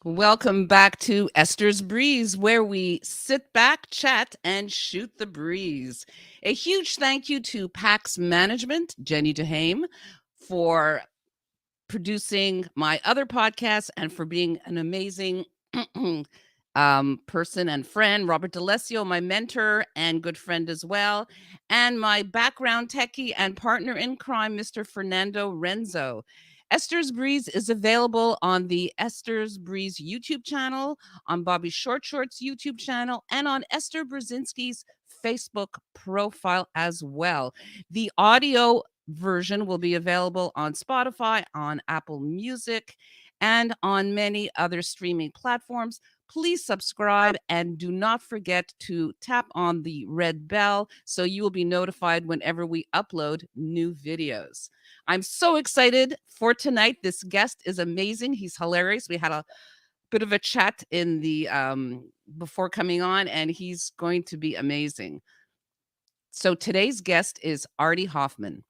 Welcome back to Esther's Breeze, where we sit back, chat, and shoot the breeze. A huge thank you to PAX Management, Jenny DeHame, for producing my other podcast and for being an amazing person and friend. Robert DeLesio, my mentor and good friend as well. And my background techie and partner in crime, Mr. Fernando Renzo. Esther's Breeze is available on the Esther's Breeze YouTube channel, on Bobby Short Shorts YouTube channel, and on Esther Brzezinski's Facebook profile as well. The audio version will be available on Spotify, on Apple Music, and on many other streaming platforms. Please subscribe and do not forget to tap on the red bell so you will be notified whenever we upload new videos. I'm so excited for tonight. This guest is amazing. He's hilarious. We had a bit of a chat in the before coming on, and he's going to be amazing. So today's guest is Artie Hoffman.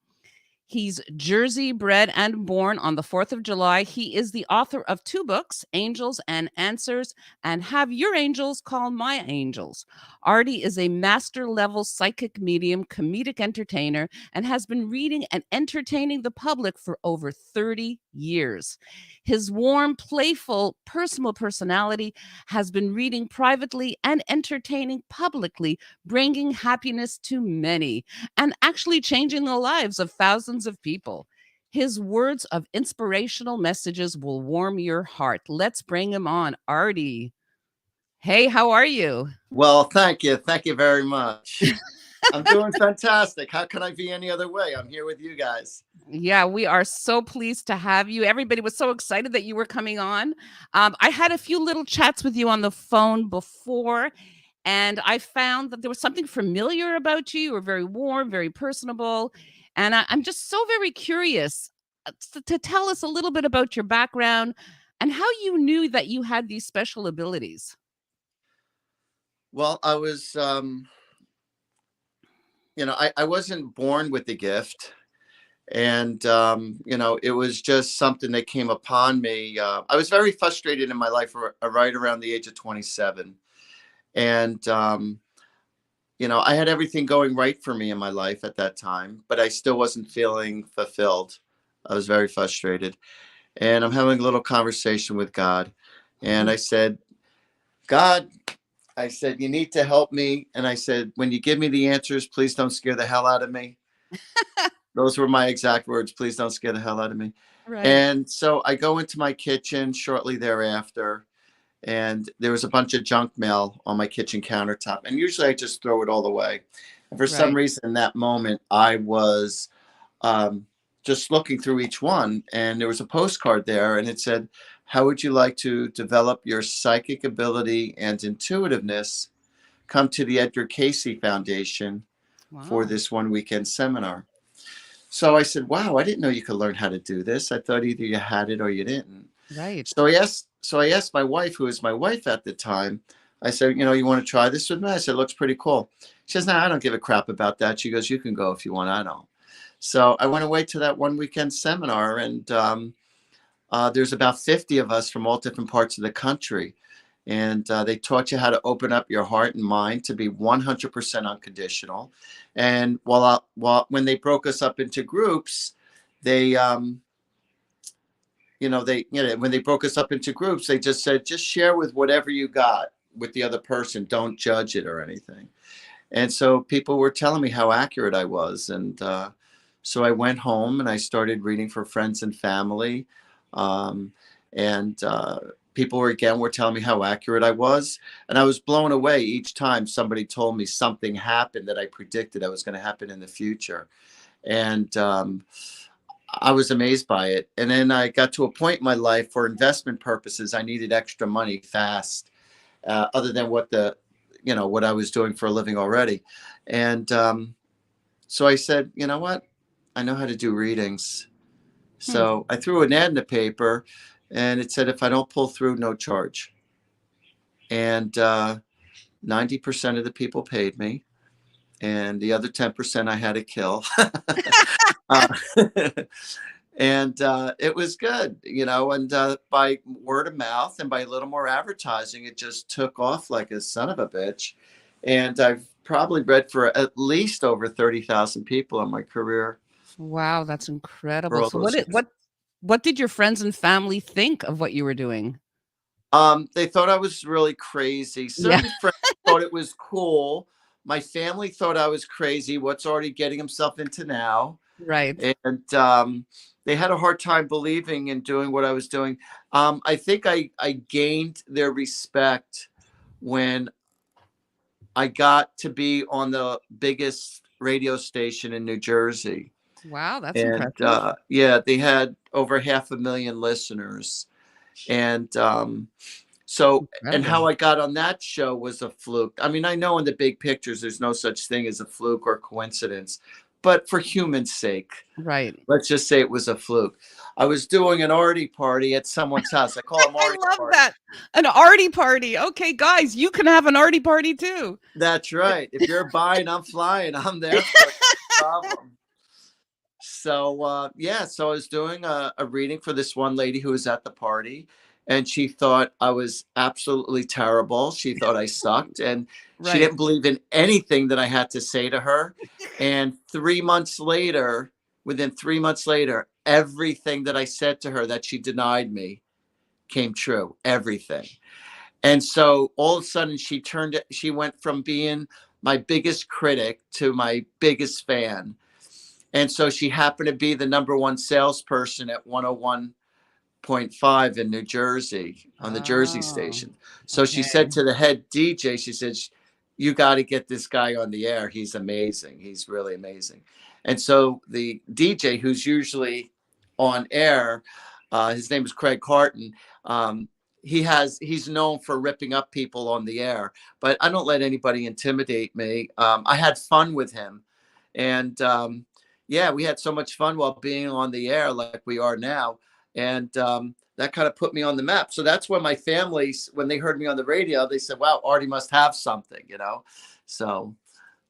He's Jersey bred and born on the 4th of July. He is the author of 2 books, Angels and Answers, and Have Your Angels Call My Angels. Artie is a master level psychic medium, comedic entertainer, and has been reading and entertaining the public for over 30 years. His warm, playful, personal personality has been reading privately and entertaining publicly, bringing happiness to many and actually changing the lives of thousands of people. His words of inspirational messages will warm your heart. Let's bring him on. Artie. Hey, how are you? Well, thank you. Thank you very much. I'm doing fantastic. How can I be any other way? I'm here with you guys. Yeah, we are so pleased to have you. Everybody was so excited that you were coming on. I had a few little chats with you on the phone before, and I found that there was something familiar about you. You were very warm, very personable. And I'm just so very curious to tell us a little bit about your background and how you knew that you had these special abilities. Well, I wasn't born with the gift. And, it was just something that came upon me. I was very frustrated in my life right around the age of 27. And, I had everything going right for me in my life at that time, but I still wasn't feeling fulfilled. I was very frustrated. And I'm having a little conversation with God. And Mhm. I said, God, I said, you need to help me. And I said, when you give me the answers, please don't scare the hell out of me. Those were my exact words. Please don't scare the hell out of me. Right, And so I go into my kitchen shortly thereafter, and there was a bunch of junk mail on my kitchen countertop. And usually I just throw it all away. And for some right. reason, in that moment, I was um, just looking through each one, and there was a postcard there, and it said, how would you like to develop your psychic ability and intuitiveness? Come to the Edgar Casey Foundation for Wow. this one weekend seminar. So I said, wow, I didn't know you could learn how to do this. I thought either you had it or you didn't. Right. So I asked my wife, who was my wife at the time, I said, you want to try this with me? I said, looks pretty cool. She says, no, I don't give a crap about that. She goes, you can go if you want. I don't. So I went away to that one weekend seminar, and there's about 50 of us from all different parts of the country. And they taught you how to open up your heart and mind to be 100% unconditional. And when they broke us up into groups, they, when they broke us up into groups, they just said, just share with whatever you got with the other person. Don't judge it or anything. And so people were telling me how accurate I was. And so I went home and I started reading for friends and family. Um, and people were telling me how accurate I was. And I was blown away each time somebody told me something happened that I predicted that was going to happen in the future. And I was amazed by it. And then I got to a point in my life for investment purposes, I needed extra money fast, other than what I was doing for a living already. And so I said, you know what? I know how to do readings. Hmm. So I threw an ad in the paper, and it said, if I don't pull through, no charge. And 90% of the people paid me, and the other 10% I had to kill. uh, And it was good, and by word of mouth and by a little more advertising, it just took off like a son of a bitch. And I've probably read for at least over 30,000 people in my career Wow, that's for incredible. all So those years. what did your friends and family think of what you were doing? They thought I was really crazy. Yeah, Certain friends thought it was cool. My family thought I was crazy. What's already getting himself into now? right. And they had a hard time believing in doing what I was doing. I think I gained their respect when I got to be on the biggest radio station in New Jersey. Wow, that's And impressive. yeah, they had over 500,000 listeners. And so, and Incredible. how I got on that show was a fluke. I mean, I know in the big pictures, there's no such thing as a fluke or coincidence, but for human sake, Right. let's just say it was a fluke. I was doing an Artie party at someone's house. I call them I Artie love party. that. An Artie party. Okay, guys, you can have an Artie party too. That's right. If you're buying, I'm flying. I'm there for it. No problem. So yeah, so I was doing a reading for this one lady who was at the party, and she thought I was absolutely terrible. She thought I sucked, and she Right. didn't believe in anything that I had to say to her. And 3 months later, within 3 months later, everything that I said to her that she denied me came true. Everything. And so all of a sudden she went from being my biggest critic to my biggest fan. And so she happened to be the number one salesperson at 101.5 in New Jersey on the Jersey Oh, station. So she said okay. to the head DJ, she said, "You got to get this guy on the air. He's amazing. He's really amazing." And so the DJ, who's usually on air, his name is Craig Carton. He's known for ripping up people on the air, but I don't let anybody intimidate me. I had fun with him, and yeah, we had so much fun while being on the air like we are now. And that kind of put me on the map. So that's when my family, when they heard me on the radio, they said, "Wow, Artie must have something." So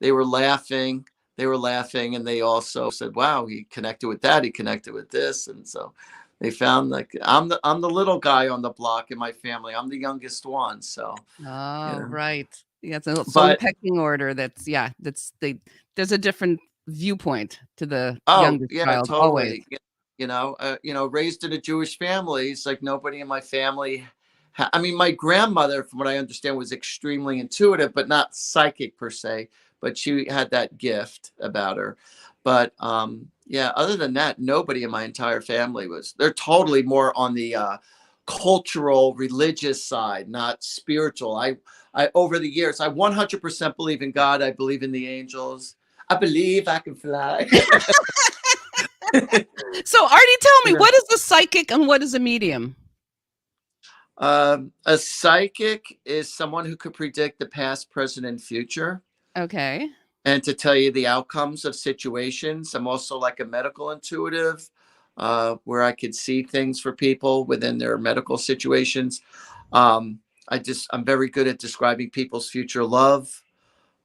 they were laughing. They were laughing, and they also said, "Wow, he connected with that. He connected with this." And so they found like I'm the little guy on the block in my family. I'm the youngest one. So you Oh, know, right. Yeah, it's its own but pecking order that's yeah, that's they there's a different viewpoint to the oh, youngest yeah, child always. totally. Raised in a Jewish family, it's like nobody in my family. I mean, my grandmother, from what I understand, was extremely intuitive, but not psychic per se. But she had that gift about her. But yeah, other than that, nobody in my entire family was. They're totally more on the cultural, religious side, not spiritual. I over the years, I 100% believe in God. I believe in the angels. I believe I can fly. So, Artie, tell me, Yeah. what is a psychic and what is a medium? A psychic is someone who could predict the past, present, and future, Okay. and to tell you the outcomes of situations. I'm also like a medical intuitive, where I could see things for people within their medical situations. Um, I'm very good at describing people's future love,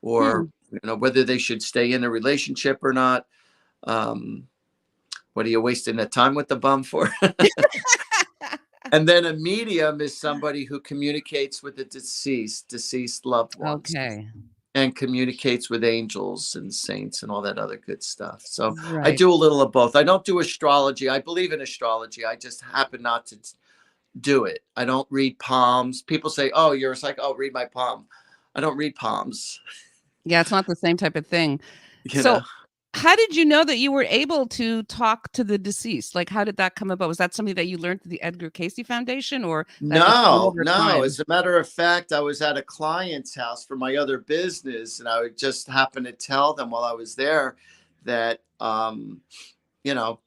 or Hmm. whether they should stay in a relationship or not. Um, what are you wasting that time with the bum for? And then a medium is somebody who communicates with the deceased loved ones, Okay. and communicates with angels and saints and all that other good stuff. So I Right. do a little of both. I don't do astrology. I believe in astrology. I just happen not to do it. I don't read palms. People say, "Oh, you're a psychic. Oh, read my palm." I don't read palms. Yeah, it's not the same type of thing. You So, know. how did you know that you were able to talk to the deceased? Like, how did that come about? Was that something that you learned through the Edgar Casey Foundation, or that just came No, over no. time? As a matter of fact, I was at a client's house for my other business, and I would just happen to tell them while I was there that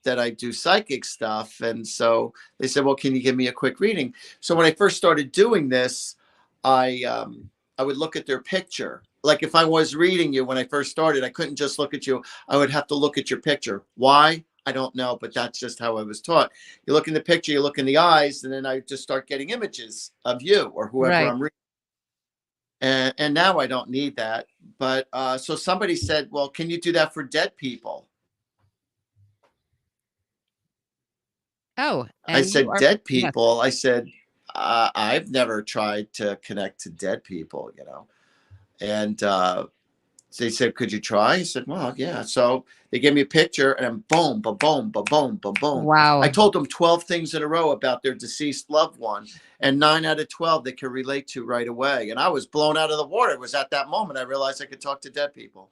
that I do psychic stuff. And so they said, "Well, can you give me a quick reading?" So when I first started doing this, I would look at their picture. Like if I was reading you when I first started, I couldn't just look at you. I would have to look at your picture. Why? I don't know, but that's just how I was taught. You look in the picture, you look in the eyes, and then I just start getting images of you or whoever Right. I'm reading. And now I don't need that. But so somebody said, "Well, can you do that for dead people?" Oh, I and you said, are dead yes. people. I said, I've never tried to connect to dead people, And so they said, could you try? I said, well, yeah. So they gave me a picture and boom, ba boom, ba boom, ba boom. I Wow. told them 12 things in a row about their deceased loved one, and 9 out of 12 they could relate to right away. And I was blown out of the water. It was at that moment I realized I could talk to dead people.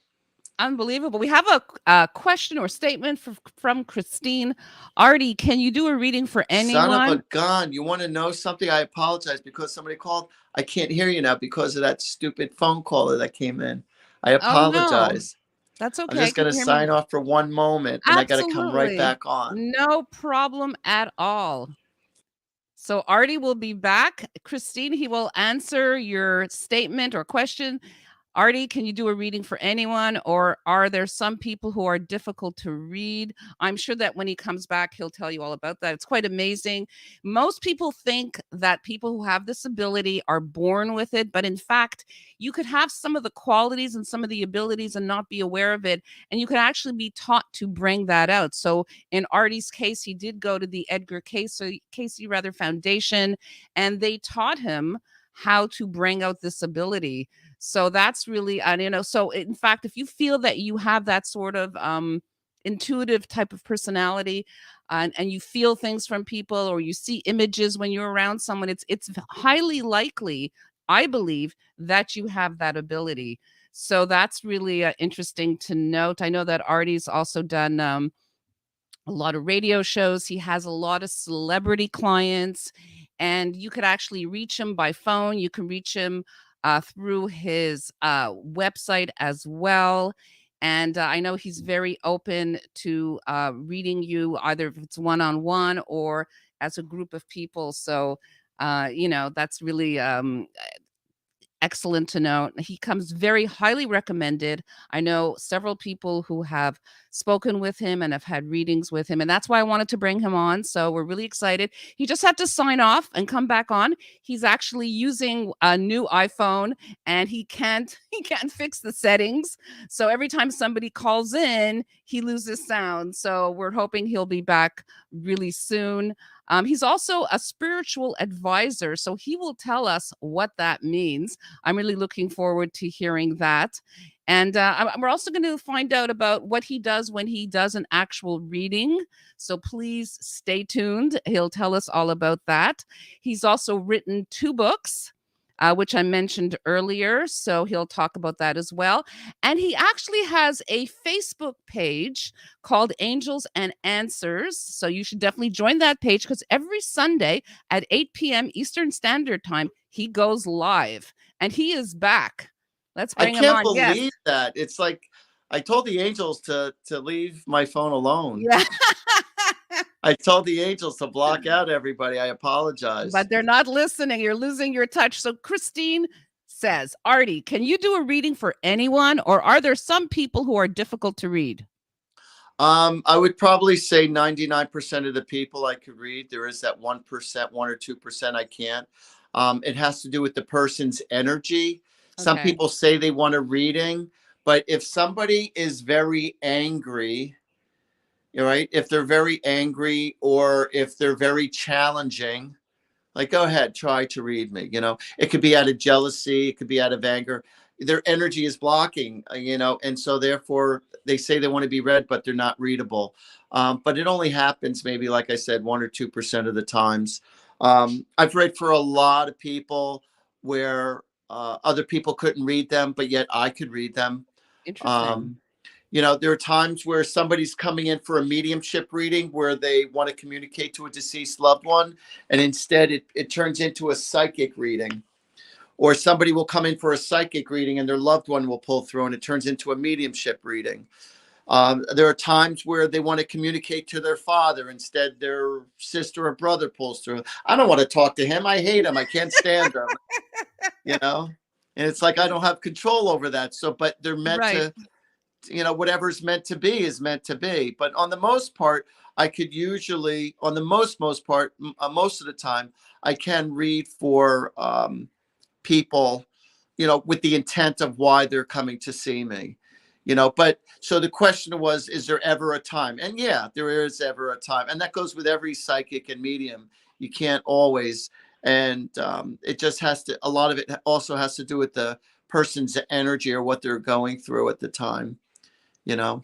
Unbelievable. We have a question or statement from Christine. Artie, can you do a reading for Son of anyone? a gun. You want to know something? I apologize because somebody called. I can't hear you now because of that stupid phone caller that came in. I Oh, no. apologize. That's I'm okay. just Can going to you hear me sign now? off for one moment and I got to come right Absolutely. back on. No problem at all. So Artie will be back. Christine, he will answer your statement or question. Artie, can you do a reading for anyone, or are there some people who are difficult to read? I'm sure that when he comes back, he'll tell you all about that. It's quite amazing. Most people think that people who have this ability are born with it, but in fact, you could have some of the qualities and some of the abilities and not be aware of it, and you could actually be taught to bring that out. So in Artie's case, he did go to the Edgar Casey rather Foundation, and they taught him how to bring out this ability. So that's really, so in fact, if you feel that you have that sort of intuitive type of personality, and you feel things from people or you see images when you're around someone, it's highly likely, I believe, that you have that ability. So that's really interesting to note. I know that Artie's also done a lot of radio shows. He has a lot of celebrity clients, and you could actually reach him by phone. You can reach him through his website as well. And I know he's very open to reading you, either if it's one on one or as a group of people. So, that's really excellent to know. He comes very highly recommended. I know several people who have spoken with him and have had readings with him, and that's why I wanted to bring him on. So we're really excited. He just had to sign off and come back on. He's actually using a new iPhone, and he can't he can't fix the settings. So every time somebody calls in, he loses sound. So we're hoping he'll be back really soon. He's also a spiritual advisor, so he will tell us what that means. I'm really looking forward to hearing that. And we're also going to find out about what he does when he does an actual reading. So please stay tuned. He'll tell us all about that. He's also written 2 books. Which I mentioned earlier. So he'll talk about that as well. And he actually has a Facebook page called Angels and Answers. So you should definitely join that page because every Sunday at 8 p.m. Eastern Standard Time, he goes live and he is back. Let's I bring him can't on. Yes. believe that. It's like I told the angels to leave my phone alone. Yeah. I told the angels to block out everybody. I apologize. But they're not listening. You're losing your touch. So Christine says, Artie, can you do a reading for anyone, or are there some people who are difficult to read? I would probably say 99% of the people I could read. There is that 1%, 1 or 2% I can't. It has to do with the person's energy. Some Okay. people say they want a reading, but if somebody is very angry, right? If they're very angry or if they're very challenging, like, go ahead, try to read me. It could be out of jealousy, it could be out of anger. Their energy is blocking, and so therefore they say they want to be read, but they're not readable. But it only happens maybe, like I said, 1 or 2% of the times. I've read for a lot of people where other people couldn't read them, but yet I could read them. Interesting. Um, there are times where somebody's coming in for a mediumship reading where they want to communicate to a deceased loved one, and instead it turns into a psychic reading. Or somebody will come in for a psychic reading and their loved one will pull through and it turns into a mediumship reading. There are times where they want to communicate to their father. Instead, their sister or brother pulls through. I don't want to talk to him. I hate him. I can't stand him, you know? And it's like, I don't have control over that. So, but they're meant Right. to, whatever's meant to be is meant to be. But on the most part, I could usually, on the most part, most of the time, I can read for people, with the intent of why they're coming to see me. But so the question was, is there ever a time? And yeah, there is ever a time. And that goes with every psychic and medium. You can't always. And it just has to, a lot of it also has to do with the person's energy or what they're going through at the time, you know.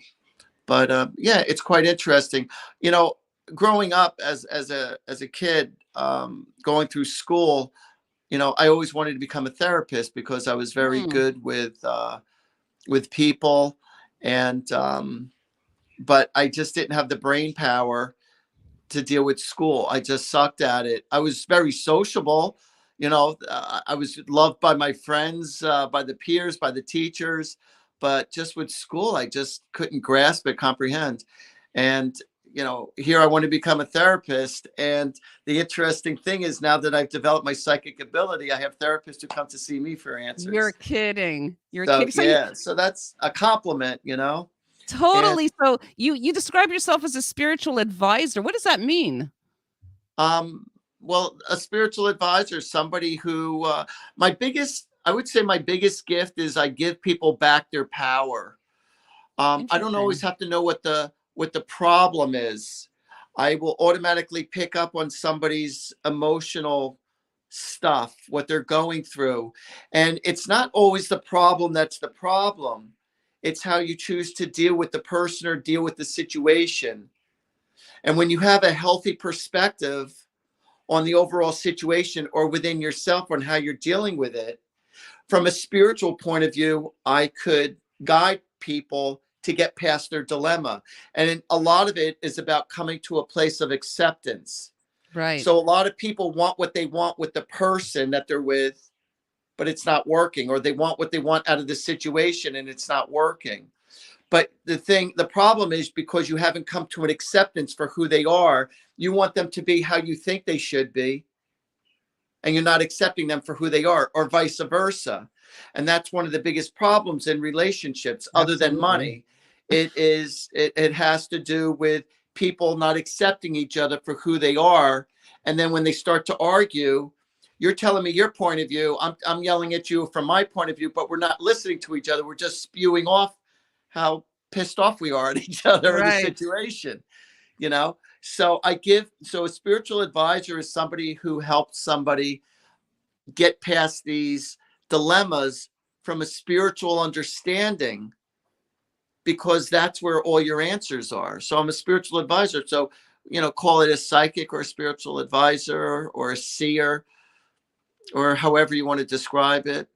But yeah, it's quite interesting. You know, growing up as a kid, going through school, I always wanted to become a therapist because I was very Mm. good with people, and but I just didn't have the brain power to deal with school. I just sucked at it. I was very sociable. I was loved by my friends, by the peers, by the teachers, but just with school, I just couldn't grasp it, comprehend. And, here I want to become a therapist. And the interesting thing is now that I've developed my psychic ability, I have therapists who come to see me for You're answers. kidding. You're So, kidding. So you yeah, so that's a compliment. And totally. So you describe yourself as a spiritual advisor. What does that mean? Um, well, a spiritual advisor, somebody who, I would say my biggest gift is I give people back their power. I don't always Interesting. have to know what the problem is. I will automatically pick up on somebody's emotional stuff, what they're going through. And it's not always the problem that's the problem. It's how you choose to deal with the person or deal with the situation. And when you have a healthy perspective on the overall situation or within yourself on how you're dealing with it, from a spiritual point of view, I could guide people to get past their dilemma. And a lot of it is about coming to a place of acceptance. Right. So a lot of people want what they want with the person that they're with, but it's not working, or they want what they want out of the situation and it's not working. But the problem is, because you haven't come to an acceptance for who they are, you want them to be how you think they should be, and you're not accepting them for who they are, or vice versa. And that's one of the biggest problems in relationships, other than Absolutely. money. It has to do with people not accepting each other for who they are. And then when they start to argue, you're telling me your point of view, I'm yelling at you from my point of view, but we're not listening to each other. We're just spewing off how pissed off we are at each other or the Right. situation, you know? So a spiritual advisor is somebody who helps somebody get past these dilemmas from a spiritual understanding, because that's where all your answers are. So I'm a spiritual advisor. So, call it a psychic or a spiritual advisor or a seer, or however you want to describe it.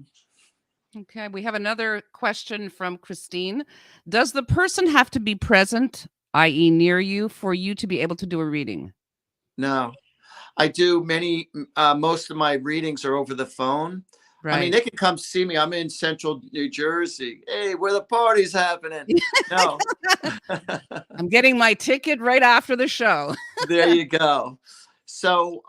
Okay, we have another question from Christine. Does the person have to be present, i.e., near you, for you to be able to do a reading? No, I do most of my readings are over the phone. I mean, Right. they can come see me. I'm in central New Jersey. Hey, where the party's happening. No. I'm getting my ticket right after the show. There you go. So,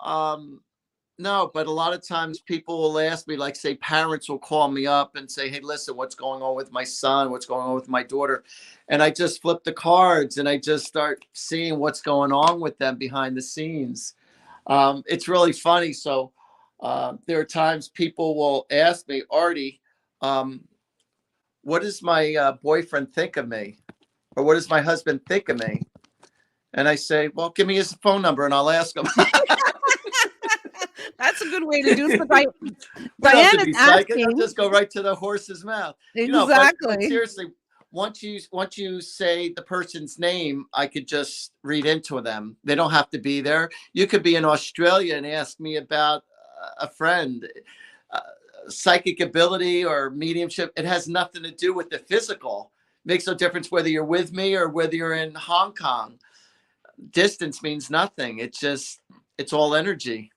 no, but a lot of times people will ask me, like, say, parents will call me up and say, hey, listen, what's going on with my son? What's going on with my daughter? And I just flip the cards and I just start seeing what's going on with them behind the scenes. It's really funny. So, there are times people will ask me, Artie, um, what does my boyfriend think of me? Or what does my husband think of me? And I say, well, give me his phone number and I'll ask him. That's a good way to do it. So We don't have Diane to is be psychic. I'll asking just go right to the horse's mouth. But exactly. seriously, once you say the person's name, I could just read into them. They don't have to be there. You could be in Australia and ask me about a friend. Uh, Psychic ability or mediumship, it has nothing to do with the physical. Makes no difference whether you're with me or whether you're in Hong Kong. Distance means nothing. It's all energy.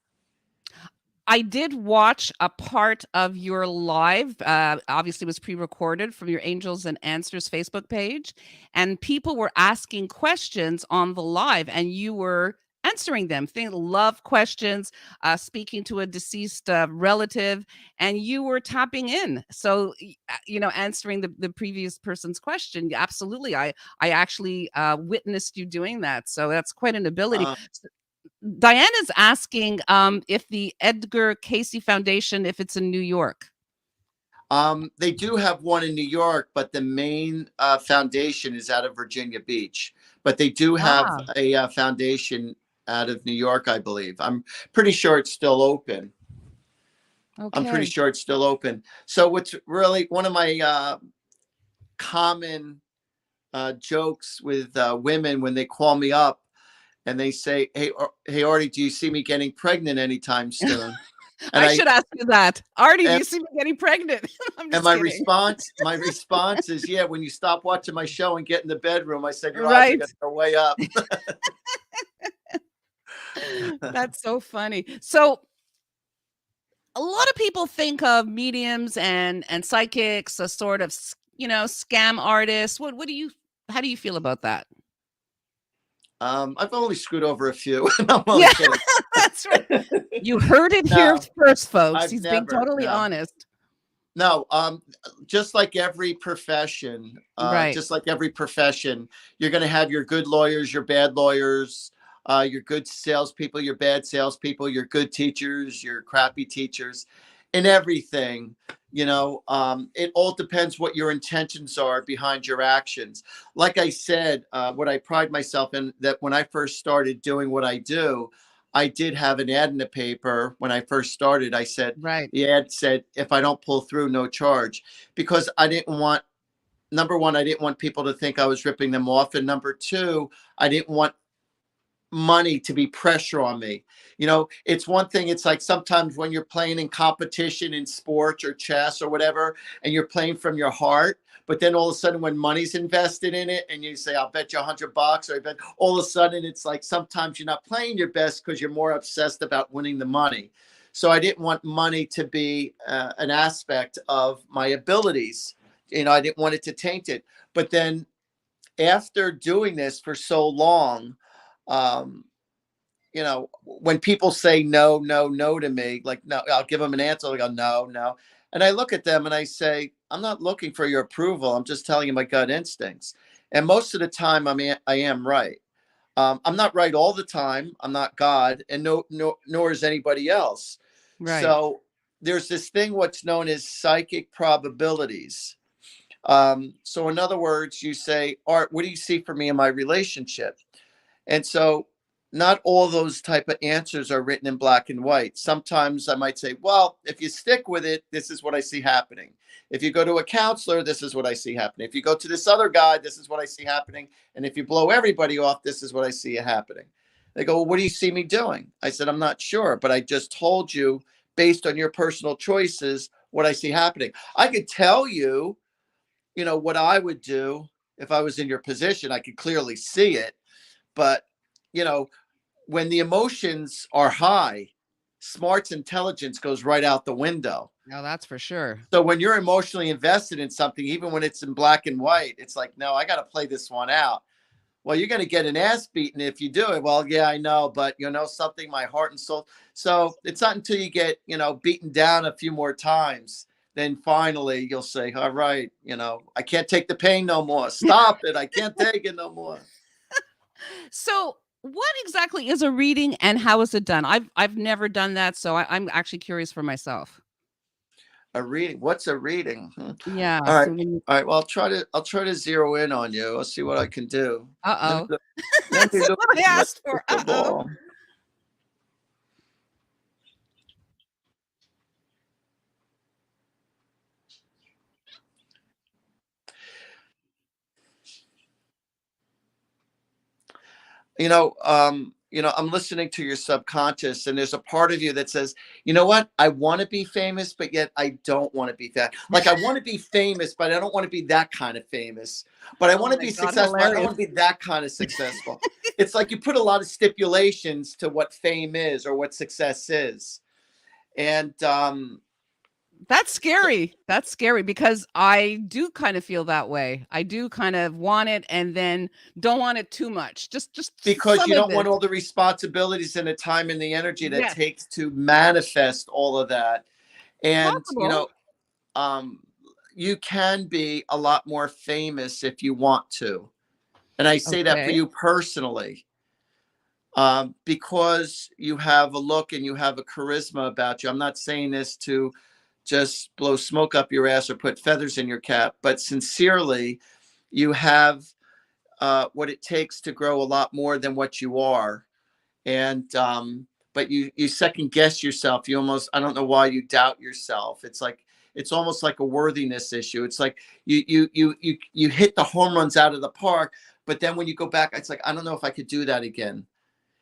I did watch a part of your live. Obviously, it was pre-recorded from your Angels and Answers Facebook page, and people were asking questions on the live, and you were answering them. Think love questions, speaking to a deceased relative, and you were tapping in. So, answering the previous person's question. Absolutely, I actually witnessed you doing that. So that's quite an ability. Uh, Diane is asking if the Edgar Casey Foundation, if it's in New York. They do have one in New York, but the main foundation is out of Virginia Beach. But they do have Ah, a foundation out of New York, I believe. I'm pretty sure it's still open. I'm pretty okay. sure it's still open. So what's really one of my common jokes with women when they call me up and they say, "Hey, Artie, do you see me getting pregnant anytime soon?" And I I should ask you that. Artie, do and, you see me getting pregnant? I'm and just kidding. my response is, "Yeah, when you stop watching my show and get in the bedroom," I said, "your odds are Right. going to go way up." That's so funny. So a lot of people think of mediums and psychics as sort of, scam artists. What do you how do you feel about that? I've only screwed over a few. I'm only Yeah, kidding. that's right. You heard it here No, first, folks. I've He's being never. totally No. honest. No, just like every profession, Right. you're going to have your good lawyers, your bad lawyers, your good salespeople, your bad salespeople, your good teachers, your crappy teachers, and everything. It all depends what your intentions are behind your actions. Like I said, what I pride myself in that when I first started doing what I do, I did have an ad in the paper when I first started. I said, Right. the ad said, if I don't pull through, no charge, because I didn't want, number one, I didn't want people to think I was ripping them off. And number two, I didn't want money to be pressure on me. It's one thing, it's like sometimes when you're playing in competition in sports or chess or whatever, and you're playing from your heart, but then all of a sudden when money's invested in it and you say, I'll bet you $100, or I bet, all of a sudden it's like sometimes you're not playing your best because you're more obsessed about winning the money. So I didn't want money to be an aspect of my abilities. I didn't want it to taint it. But then after doing this for so long, um, when people say no, no, no to me, like, no, I'll give them an answer. They go, no, no. And I look at them and I say, I'm not looking for your approval. I'm just telling you my gut instincts. And most of the time, I am right. I'm not right all the time. I'm not God, and nor is anybody else. Right. So there's this thing, what's known as psychic probabilities. So in other words, you say, Art, what do you see for me in my relationship? And so not all those type of answers are written in black and white. Sometimes I might say, well, if you stick with it, this is what I see happening. If you go to a counselor, this is what I see happening. If you go to this other guy, this is what I see happening. And if you blow everybody off, this is what I see happening. They go, well, what do you see me doing? I said, I'm not sure, but I just told you based on your personal choices what I see happening. I could tell you, what I would do if I was in your position. I could clearly see it. But, you know, when the emotions are high, smarts intelligence goes right out the window. No, that's for sure. So when you're emotionally invested in something, even when it's in black and white, it's like, no, I got to play this one out. Well, you're going to get an ass beaten if you do it. Well, yeah, I know, but something, my heart and soul. So it's not until you get, beaten down a few more times, then finally you'll say, all right, I can't take the pain no more. Stop it. I can't take it no more. So, what exactly is a reading and how is it done? I've never done that, so I'm actually curious for myself. A reading. What's a reading? Yeah, All right. so when you All right. Well, I'll try to zero in on you. I'll see what I can do. Let me uh-oh. look. Let me That's look what I at my asked for. crystal Uh-oh. ball. I'm listening to your subconscious, and there's a part of you that says, you know what? I want to be famous, but yet I don't want to be that. Like, I want to be famous, but I don't want to be that kind of famous. But I Oh want to my be god, successful. I don't hilarious. want to be that kind of successful. It's like you put a lot of stipulations to what fame is or what success is. And That's scary. That's scary because I do kind of feel that way. I do kind of want it and then don't want it too much. Just because some you of don't want it. all the responsibilities and the time and the energy that Yes, takes to manifest all of that. And possible. um, you can be a lot more famous if you want to. And I say that for Okay. you personally, because you have a look and you have a charisma about you. I'm not saying this to just blow smoke up your ass or put feathers in your cap, but sincerely, you have what it takes to grow a lot more than what you are. And but you second guess yourself. You almost, I don't know why you doubt yourself. It's like, it's almost like a worthiness issue. It's like you hit the home runs out of the park, but then when you go back, it's like, I don't know if I could do that again.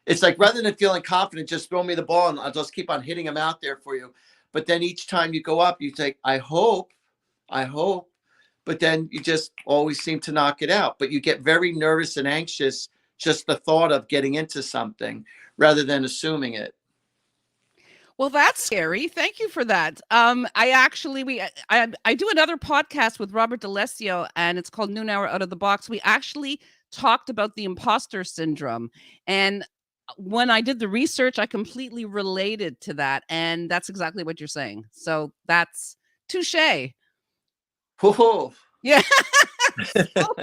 It's like, rather than feeling confident, just throw me the ball and I'll just keep on hitting them out there for you. But then each time you go up, you think, I hope, but then you just always seem to knock it out. But you get very nervous and anxious just the thought of getting into something rather than assuming it. Well, that's scary. Thank you for that. I actually I do another podcast with Robert D'Alessio, and it's called Noon Hour Out of the Box. We actually talked about the imposter syndrome, and when I did the research, I completely related to that, and that's exactly what you're saying. So that's touche. Whoa. Yeah. So,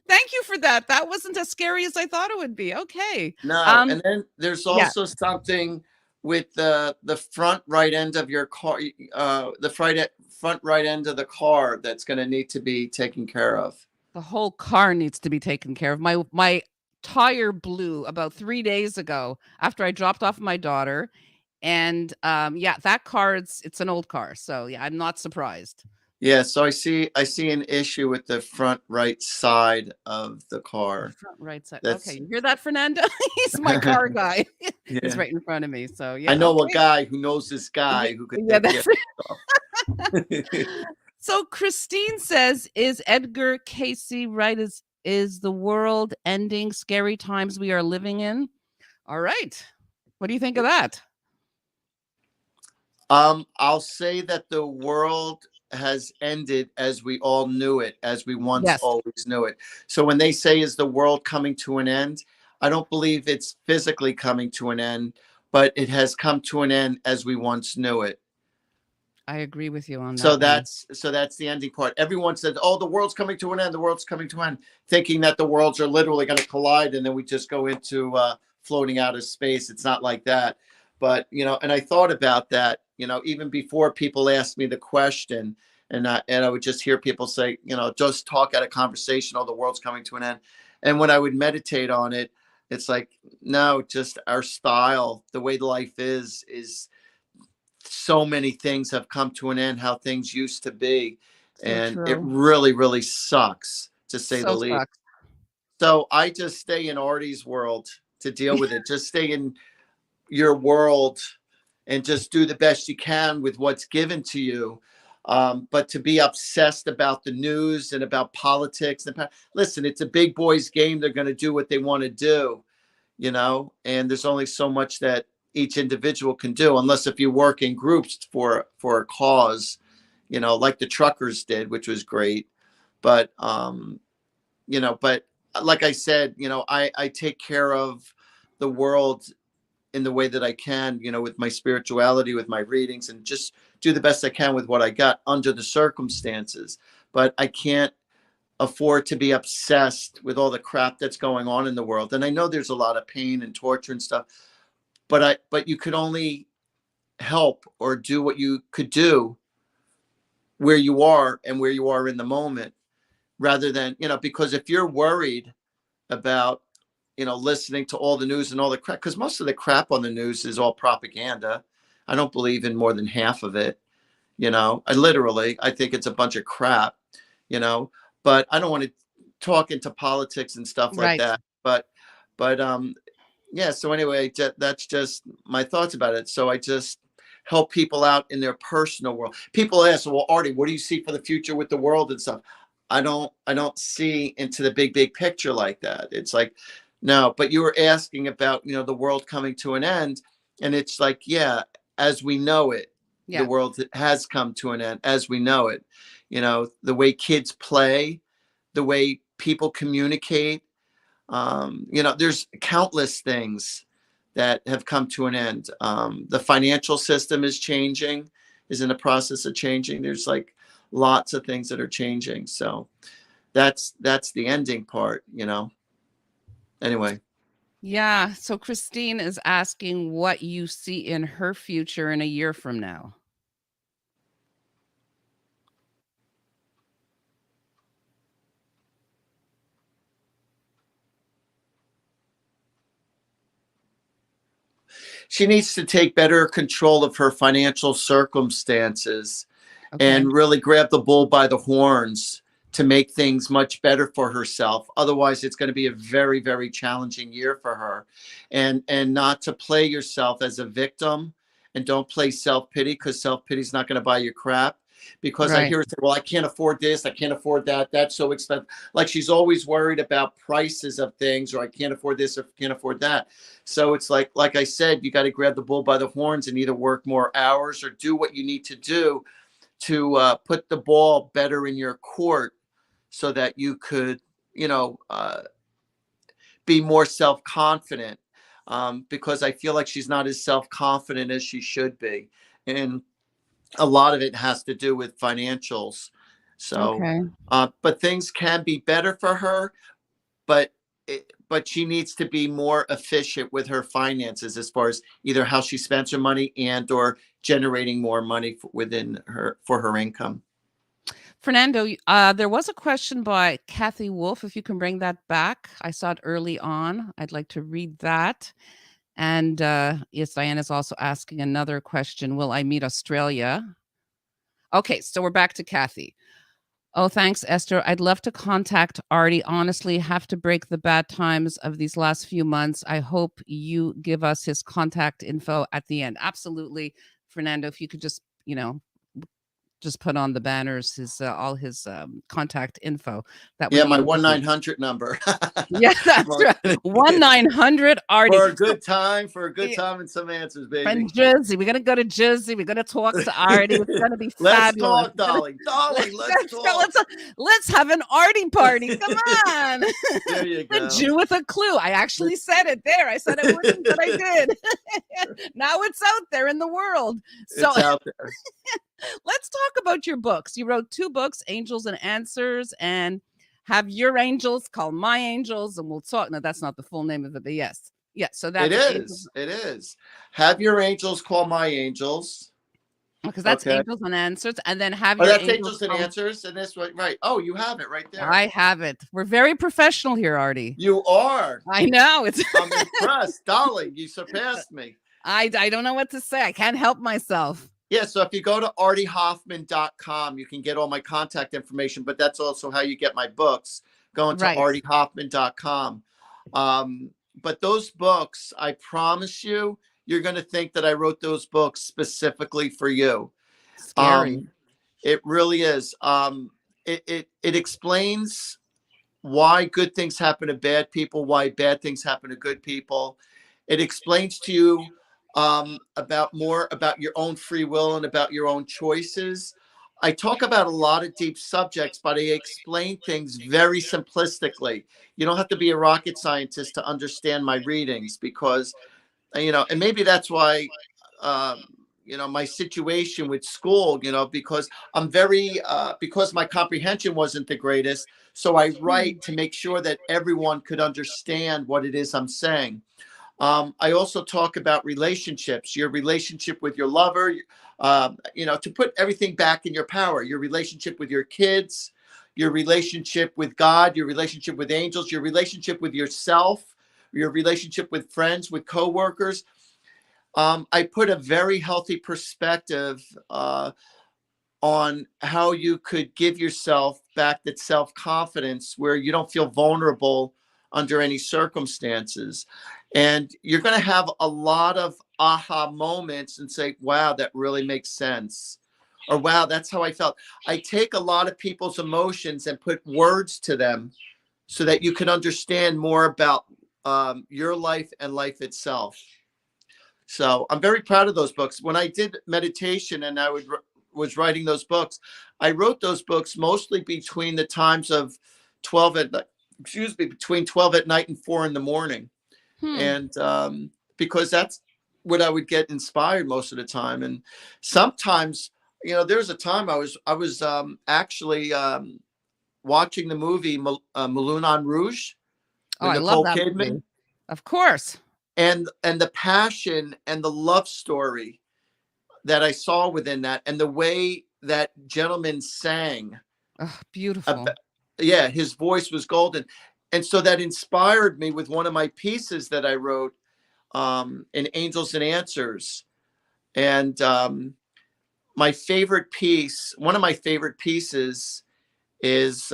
thank you for that. That wasn't as scary as I thought it would be. Okay. No, and then there's Yeah. also something with the front right end of your car, the front right end of the car that's going to need to be taken care of. The whole car needs to be taken care of. My tire blew about 3 days ago after I dropped off my daughter, and, yeah, that car, it's an old car, so, yeah, I'm not surprised. Yeah, so I see an issue with the front right side of the The car. front right side. Okay, That's you hear that, Fernando? He's my car guy. He's yeah. right in front of me, so, I yeah, know a okay. guy who knows this Ye guy who could yeah, take care that's of stuff. So Christine says, "Is Edgar Casey right? Is the world ending? Scary times we are living in?" All right. What do you think of that? I'll say that the world has ended as we all knew it, as we once Yes, always knew it. So when they say, is the world coming to an end? I don't believe it's physically coming to an end, but it has come to an end as we once knew it. I agree with you on So that one. that's the ending part. Everyone said, "Oh, the world's coming to an end. The world's coming to an end," thinking that the worlds are literally going to collide, and then we just go into floating out of space. It's not like that. But and I thought about that. Even before people asked me the question, and I would just hear people say, just talk at a conversation. Oh, the world's coming to an end. And when I would meditate on it, it's like, no, just our style, the way life is so many things have come to an end, how things used to be. So And it true. really, really sucks, to say the So least. sucks. So I just stay in Artie's world to deal with it. Just stay in your world and just do the best you can with what's given to you. But to be obsessed about the news and about politics, listen, it's a big boys game. They're going to do what they want to do, and there's only so much that each individual can do, unless if you work in groups for a cause, like the truckers did, which was great. But but like I said, I take care of the world in the way that I can, with my spirituality, with my readings, and just do the best I can with what I got under the circumstances. But I can't afford to be obsessed with all the crap that's going on in the world. And I know there's a lot of pain and torture and stuff, but you could only help or do what you could do where you are and where you are in the moment, rather than, because if you're worried about, listening to all the news and all the crap, because most of the crap on the news is all propaganda. I don't believe in more than half of it. I think it's a bunch of crap, you know, but I don't want to talk into politics and stuff like Right. that. But yeah. So anyway, that's just my thoughts about it. So I just help people out in their personal world. People ask, well, Artie, what do you see for the future with the world and stuff? I don't see into the big picture like that. It's like, no, but you were asking about, the world coming to an end. And it's like, yeah, as we know it, the Yeah. world has come to an end as we know it. The way kids play, the way people communicate, there's countless things that have come to an end. The financial system is changing, is in the process of changing. There's like lots of things that are changing. So that's the ending part. Anyway. Yeah. So Christine is asking what you see in her future in a year from now. She needs to take better control of her financial circumstances Okay. and really grab the bull by the horns to make things much better for herself. Otherwise, it's going to be a very, very challenging year for her. And not to play yourself as a victim, and don't play self-pity, because self-pity is not going to buy you crap. Because I Right. hear her say, well, I can't afford this, I can't afford that, that's so expensive. Like she's always worried about prices of things, or I can't afford this or can't afford that. So it's like I said, you got to grab the bull by the horns and either work more hours or do what you need to do to put the ball better in your court, so that you could, you know, be more self-confident. Because I feel like she's not as self-confident as she should be. And a lot of it has to do with financials. So, Okay. but things can be better for her, but but she needs to be more efficient with her finances, as far as either how she spends her money and or generating more money within her for her income. Fernando, there was a question by Kathy Wolf. If you can bring that back, I saw it early on. I'd like to read that. And yes, Diana's also asking another question. Will I meet Australia? Okay, so we're back to Kathy. Oh, thanks, Esther. I'd love to contact Artie. Honestly, have to break the bad times of these last few months. I hope you give us his contact info at the end. Absolutely, Fernando. If you could just, just put on the banners his all his contact info, that would Yeah, be my amazing. 1-900 number. Yeah, that's right. 1-900 Artie. For a good time, for a good time and some answers, From baby. Jersey. We're gonna go to Jersey. We're gonna talk to Artie. It's gonna be Let's fabulous. talk, darling. Darling, let's Let's go. talk. Let's have an Artie party. Come on. There you The go. Jew with a clue. I actually said it there. I said I wouldn't, but I did. Now it's out there in the world. So It's out there. let's talk about your books. You wrote 2 books, Angels and Answers, and Have Your Angels Call My Angels, and we'll talk. No, that's not the full name of it, but yes. Yeah, so It that's Angels. is. It is. Have your angels call my angels. Because that's Okay. Angels and Answers, and then Have Oh, Your that's Angels angels and Call. answers. And this way, right. Oh, you have it right there. I have it. We're very professional here, Artie. You are. I know. It's I'm impressed. Darling, you surpassed me. I don't know what to say. I can't help myself. Yeah, so if you go to artiehoffman.com, you can get all my contact information, but that's also how you get my books, going to Right. artiehoffman.com. But those books, I promise you, you're going to think that I wrote those books specifically for you. Scary. It really is. It explains why good things happen to bad people, why bad things happen to good people. It explains to you about more about your own free will and about your own choices. I talk about a lot of deep subjects, but I explain things very simplistically. You don't have to be a rocket scientist to understand my readings, because, and maybe that's why, my situation with school, because I'm very, because my comprehension wasn't the greatest. So I write to make sure that everyone could understand what it is I'm saying. I also talk about relationships, your relationship with your lover, to put everything back in your power, your relationship with your kids, your relationship with God, your relationship with angels, your relationship with yourself, your relationship with friends, with coworkers. I put a very healthy perspective on how you could give yourself back that self-confidence where you don't feel vulnerable under any circumstances. And you're going to have a lot of aha moments and say, wow, that really makes sense. Or, wow, that's how I felt. I take a lot of people's emotions and put words to them so that you can understand more about your life and life itself. So I'm very proud of those books. When I did meditation and was writing those books, I wrote those books mostly between the times of 12 at night, between 12 at night and 4 in the morning. And because that's what I would get inspired most of the time. And sometimes, there's a time I was actually watching the movie Moulin Rouge Oh, with I love Nicole that Kidman, movie. Of course. and the passion and the love story that I saw within that, and the way that gentleman sang. Oh, beautiful. Yeah, his voice was golden. And so that inspired me with one of my pieces that I wrote. in Angels and Answers. And my favorite piece, one of my favorite pieces is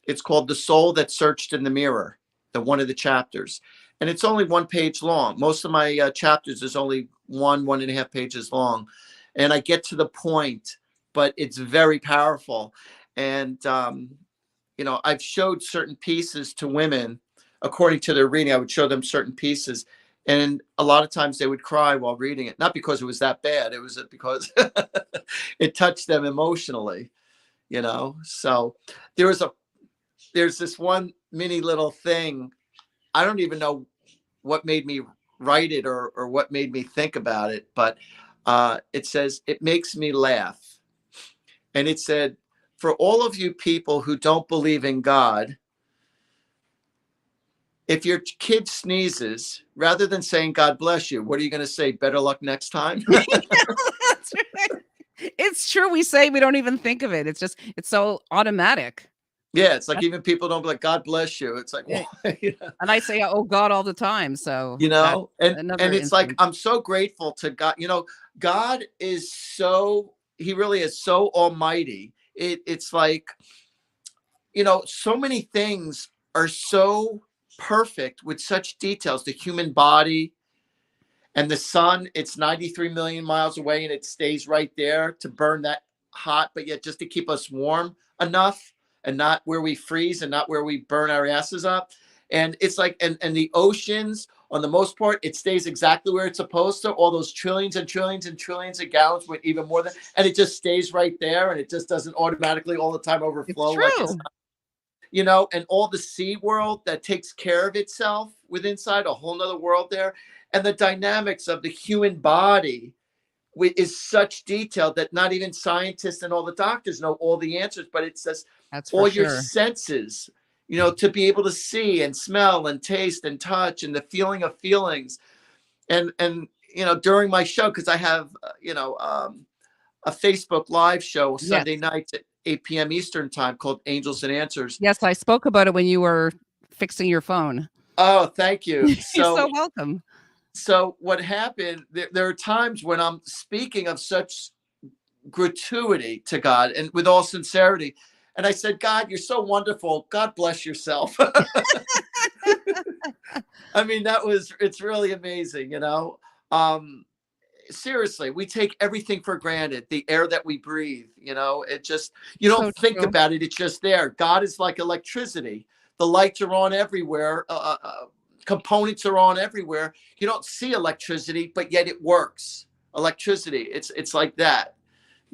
it's called The Soul That Searched in the Mirror, the one of the chapters. And it's only 1 page long. Most of my chapters is only 1.5 pages long. And I get to the point, but it's very powerful. And, I've showed certain pieces to women according to their reading. I would show them certain pieces. And a lot of times they would cry while reading it, not because it was that bad. It was because it touched them emotionally, So there's this one mini little thing. I don't even know what made me write it or what made me think about it, but it says, "It makes me laugh." And it said, "For all of you people who don't believe in God, if your kid sneezes, rather than saying God bless you, what are you going to say? Better luck next time?" That's right. It's true. We say we don't even think of it. It's so automatic. Yeah, it's like even people don't be like, God bless you. It's like, Yeah, why? and I say, "Oh God," all the time. So that's And another it's like, instance. I'm so grateful to God. God is he really is so almighty. It's like, so many things are so perfect with such details. The human body and the sun, it's 93 million miles away and it stays right there to burn that hot, but yet just to keep us warm enough and not where we freeze and not where we burn our asses up. And it's like, and the oceans, on the most part, it stays exactly where it's supposed to. All those trillions and trillions and trillions of gallons, with even more than, and it just stays right there, and it just doesn't automatically all the time It's overflow like it's, true. and all the sea world that takes care of itself with inside a whole nother world there, and the dynamics of the human body is such detail that not even scientists and all the doctors know all the answers, but it says That's for all your sure. senses, to be able to see and smell and taste and touch and the feeling of feelings. And during my show, because I have a Facebook live show Yes. Sunday nights at 8 p.m. Eastern time called Angels and Answers. Yes, I spoke about it when you were fixing your phone. Oh, thank you. You're So so welcome. what happened, there are times when I'm speaking of such gratuity to God and with all sincerity. And I said, God, you're so wonderful. God bless yourself. I mean, it's really amazing, Seriously, we take everything for granted. The air that we breathe, it just, you don't So think true. about it. It's just there. God is like electricity. The lights are on everywhere. Components are on everywhere. You don't see electricity, but yet it works. Electricity. It's like that,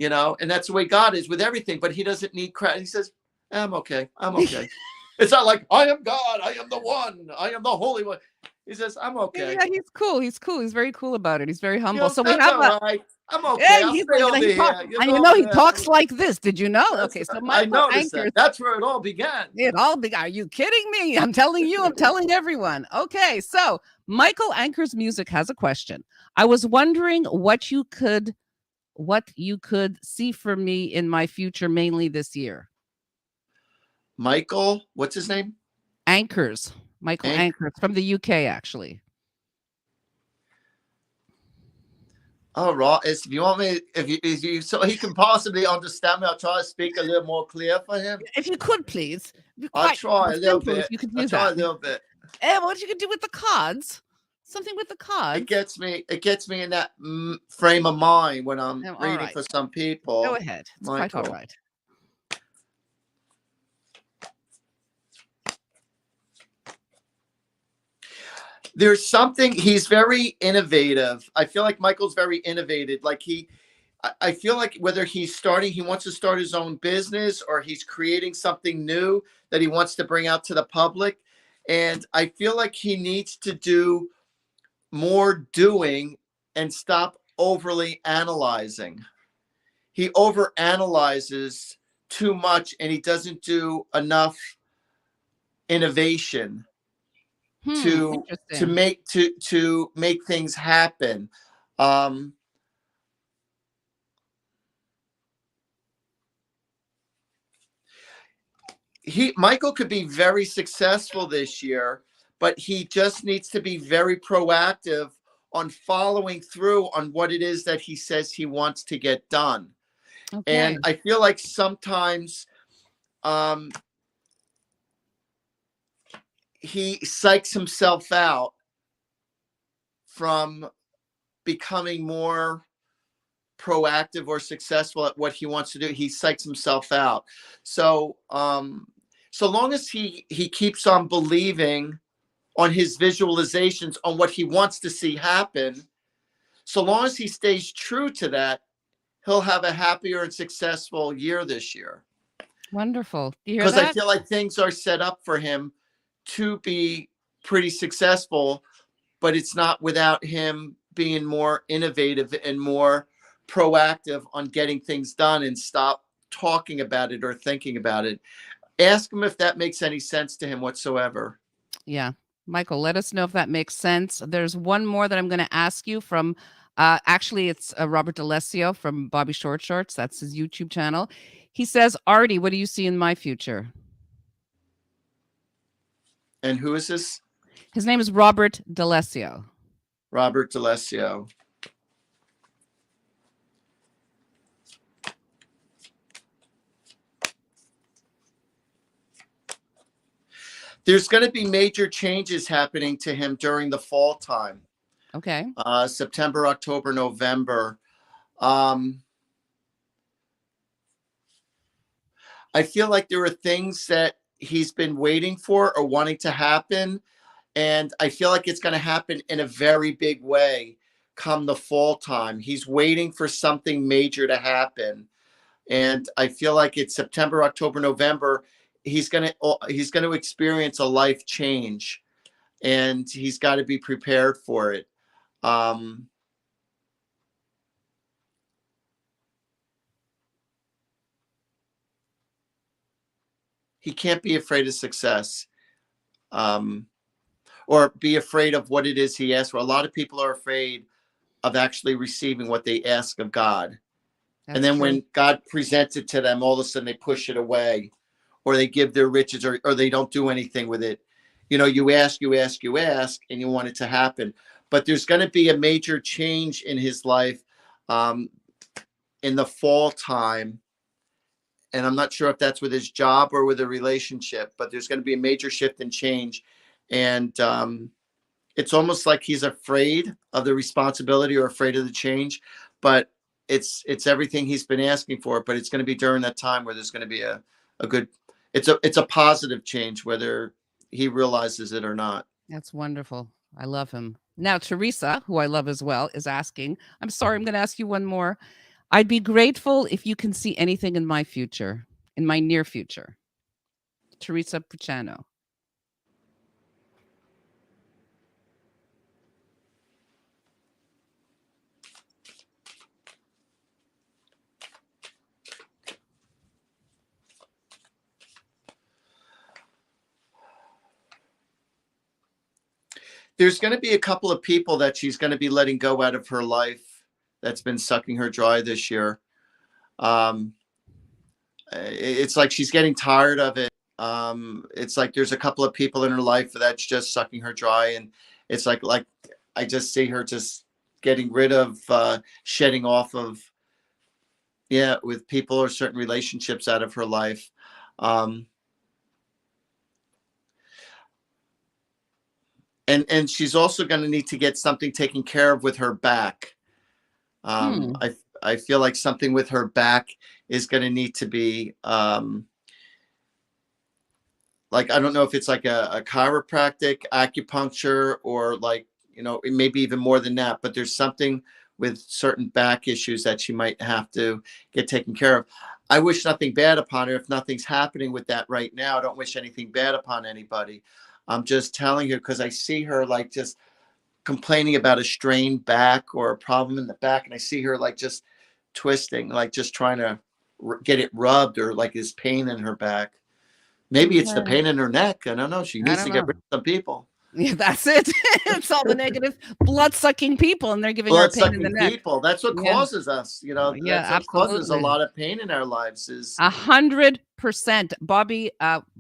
and that's the way God is with everything. But he doesn't need credit. He says, I'm okay. I'm okay. It's not like, I am God. I am the one. I am the Holy One. He says, I'm okay. Yeah, he's cool. He's cool. He's very cool about it. He's very humble. So we That's have all a right. I'm yeah, okay. I'll he's stay like, over he talks, here. and he talks like this. Did you know? Okay, so I Michael noticed that. anchors That's where it all began. it all big. Are you kidding me? I'm telling you, I'm telling everyone. Okay, so Michael Anchor's Music has a question. I was wondering what you could see for me in my future, mainly this year. Michael, what's his name? Anchors. Michael Ank. Anchors from the UK, actually. Oh, right. If you want me, if you, so he can possibly understand me, I'll try to speak a little more clear for him. If you could, please. Be I'll quite try a little simple if bit. you could I'll do try that. a little bit. And what you could do with the cards. Something with the It cards. gets me. It gets me in that frame of mind when I'm All reading right. for some Go people. ahead. It's quite all Michael. right. There's something, he's very innovative. I feel like Michael's very innovative. Like I feel like whether he wants to start his own business or he's creating something new that he wants to bring out to the public. And I feel like he needs to do more doing and stop overly analyzing. He over analyzes too much and he doesn't do enough innovation to Interesting. make things happen. Um, Michael could be very successful this year, but he just needs to be very proactive on following through on what it is that he says he wants to get done. And Okay. I feel like sometimes um, he psychs himself out from becoming more proactive or successful at what he wants to do. He psychs himself out. So so long as he keeps on believing on his visualizations on what he wants to see happen, so long as he stays true to that, he'll have a happier and successful year this year. Wonderful. Do you hear Because I that? feel like things are set up for him to be pretty successful, but it's not without him being more innovative and more proactive on getting things done and stop talking about it or thinking about it. Ask him if that makes any sense to him whatsoever. Yeah. Michael, let us know if that makes sense. There's one more that I'm going to ask you from, actually, it's Robert D'Alessio from Bobby Short Shorts. That's his YouTube channel. He says, Artie, what do you see in my future? And who is this? His name is Robert D'Alessio. Robert D'Alessio. There's going to be major changes happening to him during the fall time. Okay. September, October, November. I feel like there are things that he's been waiting for or wanting to happen. And I feel like it's going to happen in a very big way come the fall time. He's waiting for something major to happen. And I feel like it's September, October, November. He's going to experience a life change, and he's got to be prepared for it. Um, he can't be afraid of success, or be afraid of what it is he asks for. A lot of people are afraid of actually receiving what they ask of God. And That's then true. when God presents it to them, all of a sudden they push it away, or they give their riches, or they don't do anything with it. You know, you ask, and you want it to happen. But there's going to be a major change in his life um, in the fall time. And I'm not sure if that's with his job or with a relationship, but there's going to be a major shift and change. And it's almost like he's afraid of the responsibility or afraid of the change, but it's everything he's been asking for. But it's going to be during that time where there's going to be a good, it's a positive change, whether he realizes it or not. That's wonderful. I love him. Now, Teresa, who I love as well, is asking, I'm sorry, I'm going to ask you one more. I'd be grateful if you can see anything in my future, in my near future. Teresa Pucciano. There's going to be a couple of people that she's going to be letting go out of her life that's been sucking her dry this year. Um, it's like she's getting tired of it. It's like there's a couple of people in her life that's just sucking her dry, and it's like I just see her just getting rid of, shedding off of, yeah, with people or certain relationships out of her life. Um, and she's also going to need to get something taken care of with her back. Hmm. I feel like something with her back is going to need to be, like, I don't know if it's like a chiropractic, acupuncture, or like, you know, maybe even more than that, but there's something with certain back issues that she might have to get taken care of. I wish nothing bad upon her. If nothing's happening with that right now, I don't wish anything bad upon anybody. I'm just telling you because I see her like just complaining about a strained back or a problem in the back, and I see her like just twisting, like just trying to get it rubbed, or like this pain in her back. Maybe it's the Okay. pain in her neck. I don't know. She I needs don't to get know. rid of some people. Yeah, that's it. It's all the negative blood-sucking people, and they're giving her a pain in the Blood-sucking neck. people. That's what Yeah. causes us, Yeah, that's what causes a absolutely. lot of pain in our lives is 100%. Bobby,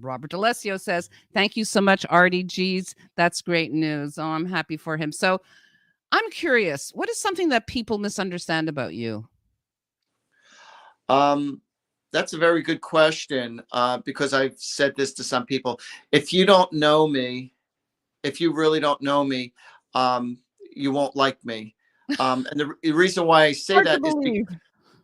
Robert D'Alessio says, "Thank you so much, Artie G's. That's great news." Oh, I'm happy for him. So, I'm curious, what is something that people misunderstand about you? um that's a very good question, because I've said this to some people. If you don't know me, if you really don't know me, um, you won't like me. And the reason why I say Hard to that is believe.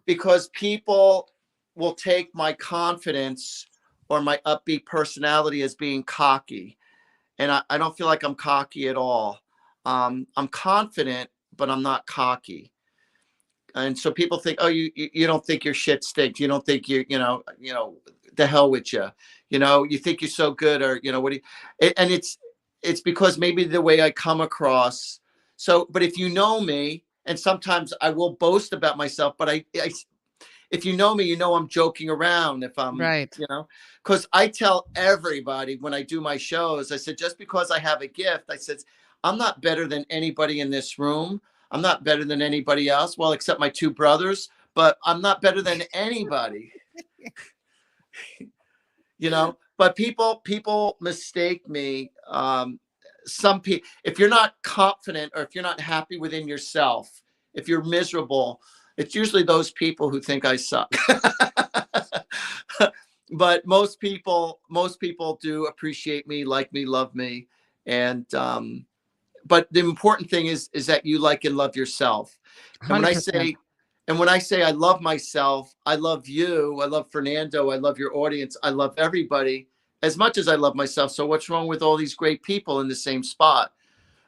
because people will take my confidence or my upbeat personality as being cocky. And I don't feel like I'm cocky at all. I'm confident, but I'm not cocky. And so people think, oh, you don't think your shit stinks. You don't think the hell with you. You think you're so good, or what do you? And it's because maybe the way I come across. So, but if you know me, and sometimes I will boast about myself, but I if you know me, I'm joking around. If I'm, Right. because I tell everybody when I do my shows, I said, just because I have a gift, I said, I'm not better than anybody in this room. I'm not better than anybody else. Well, except my two brothers, but I'm not better than anybody, but people mistake me. Some people, if you're not confident or if you're not happy within yourself, if you're miserable, it's usually those people who think I suck. But most people do appreciate me, like me, love me. And but the important thing is that you like and love yourself. And when I 100%. say and when I say I love myself, I love you, I love Fernando, I love your audience, I love everybody as much as I love myself. So what's wrong with all these great people in the same spot?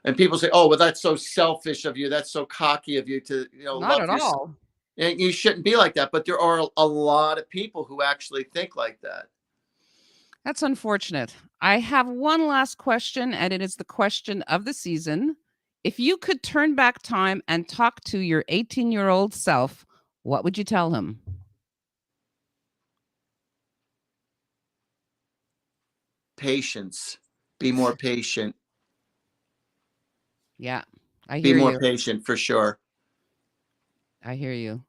And people say, "Oh, well, that's so selfish of you. That's so cocky of you to, Not love at yourself." all. And you shouldn't be like that. But there are a lot of people who actually think like that. That's unfortunate. I have one last question, and it is the question of the season. If you could turn back time and talk to your 18-year-old self, what would you tell him? Patience. Be more patient. Yeah, I Be hear more you. patient for sure. I hear you.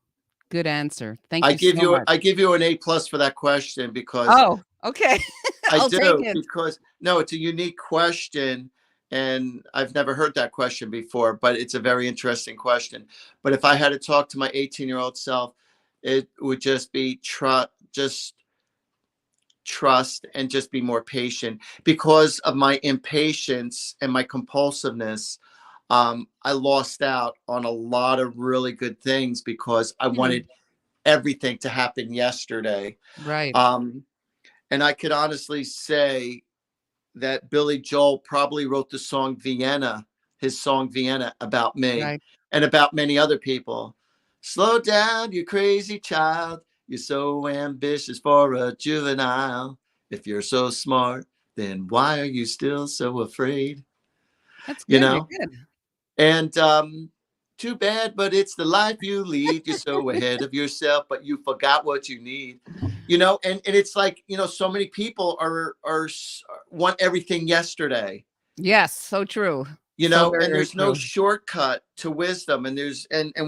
Good answer. Thank I you give so you much. I give you an A+ for that question because Oh, okay. I I'll take do, it. because no, it's a unique question, and I've never heard that question before, but it's a very interesting question. But if I had to talk to my 18-year-old self, it would just be just trust and just be more patient. Because of my impatience and my compulsiveness, I lost out on a lot of really good things because I Hmm. wanted everything to happen yesterday. Right, Um, and I could honestly say that Billy Joel probably wrote the song Vienna, his song Vienna, about me right. and about many other people. Slow down, you crazy child. You're so ambitious for a juvenile. If you're so smart, then why are you still so afraid? That's You good. You're know? good. And too bad, but it's the life you lead. You're so ahead of yourself, but you forgot what you need. And it's like, so many people want everything yesterday. Yes, so true. So very, And very there's no true. shortcut to wisdom. And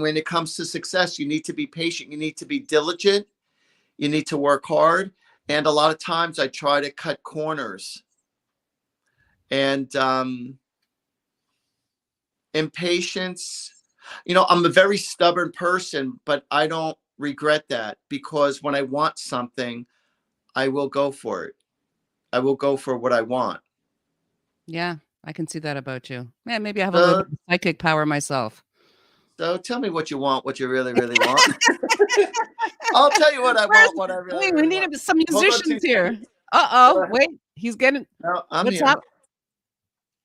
when it comes to success, you need to be patient, you need to be diligent, you need to work hard. And a lot of times I try to cut corners. And impatience, I'm a very stubborn person, but I don't regret that, because when I want something, I will go for it. I will go for what I want. Yeah, I can see that about you. Yeah, maybe I have a little So bit of psychic power myself. so tell me what you want, what you really, really want. I'll tell you what I want, Where's what I really, wait, we really want. need some Hold on musicians 2 seconds. here. Go Uh-oh, ahead. wait, he's getting No, I'm what's here. up?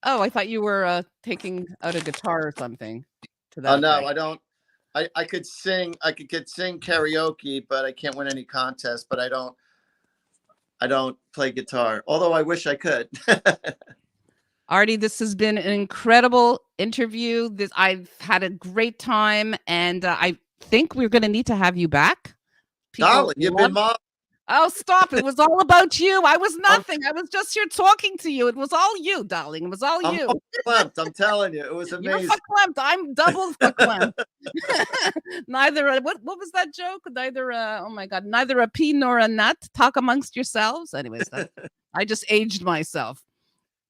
Oh, I thought you were, taking out a guitar or something to that Oh no, effect. I don't. I could sing karaoke, but I can't win any contest. But I don't play guitar. Although I wish I could. Artie, this has been an incredible interview. I've had a great time, and, I think we're gonna need to have you back. People Darling, you've love been marvelous. Oh, stop. It was all about you. I was I'm, nothing. I was just here talking to you. It was all you, darling. It was all I'm you. verklempt. I'm telling you, it was You're amazing. verklempt. I'm double verklempt. Neither what was that joke? Neither oh my god, neither a pea nor a nut. Talk amongst yourselves. Anyways, that I just aged myself.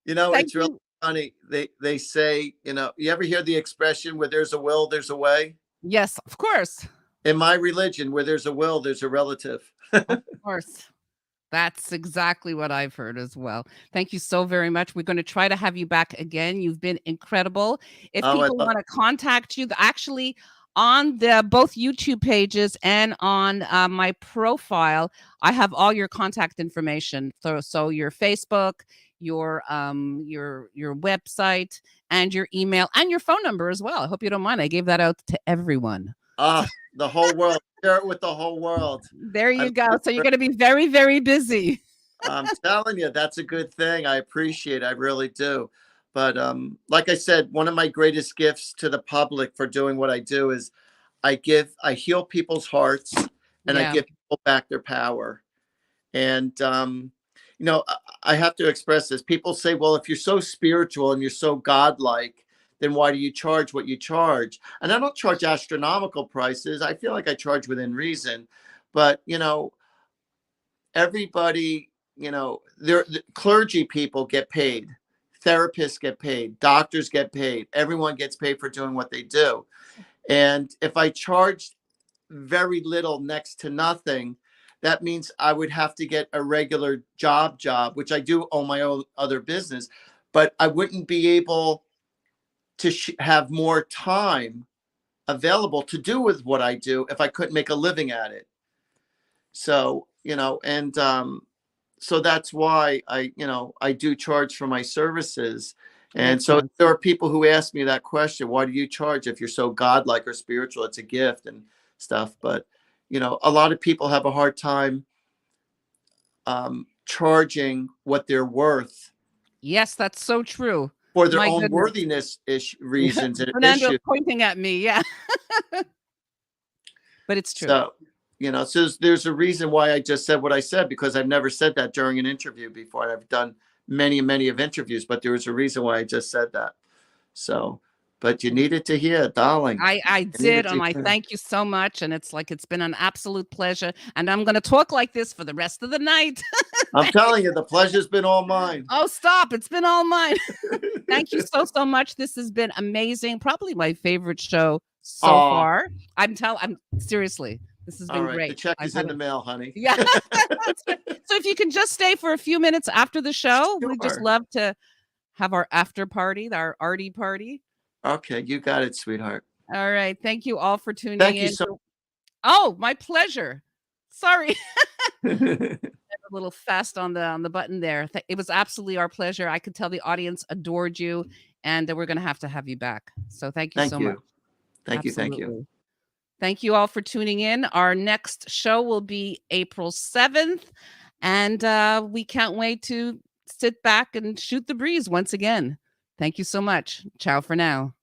Thank It's really you. funny. They say, you ever hear the expression where there's a will, there's a way? Yes, of course. In my religion, where there's a will, there's a relative. Of course. That's exactly what I've heard as well. Thank you so very much. We're going to try to have you back again. You've been incredible. If Oh, I people love. want to contact you, actually on the both YouTube pages and on my profile, I have all your contact information. So your Facebook, your website, and your email and your phone number as well. I hope you don't mind. I gave that out to everyone. The whole world. Share it with the whole world. There I you love go. it. So you're going to be very, very busy. I'm telling you, that's a good thing. I appreciate it. I really do. But like I said, one of my greatest gifts to the public for doing what I do is I heal people's hearts and I Yeah. give people back their power. And, I have to express this. People say, well, if you're so spiritual and you're so godlike, then why do you charge what you charge? And I don't charge astronomical prices. I feel like I charge within reason. But, everybody, the clergy people get paid, therapists get paid, doctors get paid, everyone gets paid for doing what they do. And if I charged very little, next to nothing, that means I would have to get a regular job, which I do own my own other business, but I wouldn't be able to have more time available to do with what I do if I couldn't make a living at it. So, and so that's why I do charge for my services. And so Excellent. there are people who ask me that question, why do you charge if you're so godlike or spiritual? It's a gift and stuff. But, a lot of people have a hard time charging what they're worth Yes, that's so true. for their My own goodness. worthiness reasons and Fernando's issues. pointing at me. Yeah. But it's true. So, so there's a reason why I just said what I said, because I've never said that during an interview before. I've done many, many of interviews, but there was a reason why I just said that. So, but you needed to hear, darling. I did, and I thank you so much. And it's been an absolute pleasure. And I'm going to talk like this for the rest of the night. I'm telling you, the pleasure's been all mine. Oh, stop. It's been all mine. Thank you so much. This has been amazing. Probably my favorite show so far. I'm seriously. This has been great. The check is in the mail, honey. Yeah. So if you can just stay for a few minutes after the show, we'd just Sure. love to have our after party, our Artie party. Okay, you got it, sweetheart. All right. Thank you all for tuning Thank in. you so Oh, my pleasure. Sorry. much. A little fast on the button there. It was absolutely our pleasure. I could tell the audience adored you, and we're going to have you back. So thank you so much. Thank you. Thank you. Absolutely. Thank you all for tuning in. Our next show will be April 7th, and we can't wait to sit back and shoot the breeze once again. Thank you so much. Ciao for now.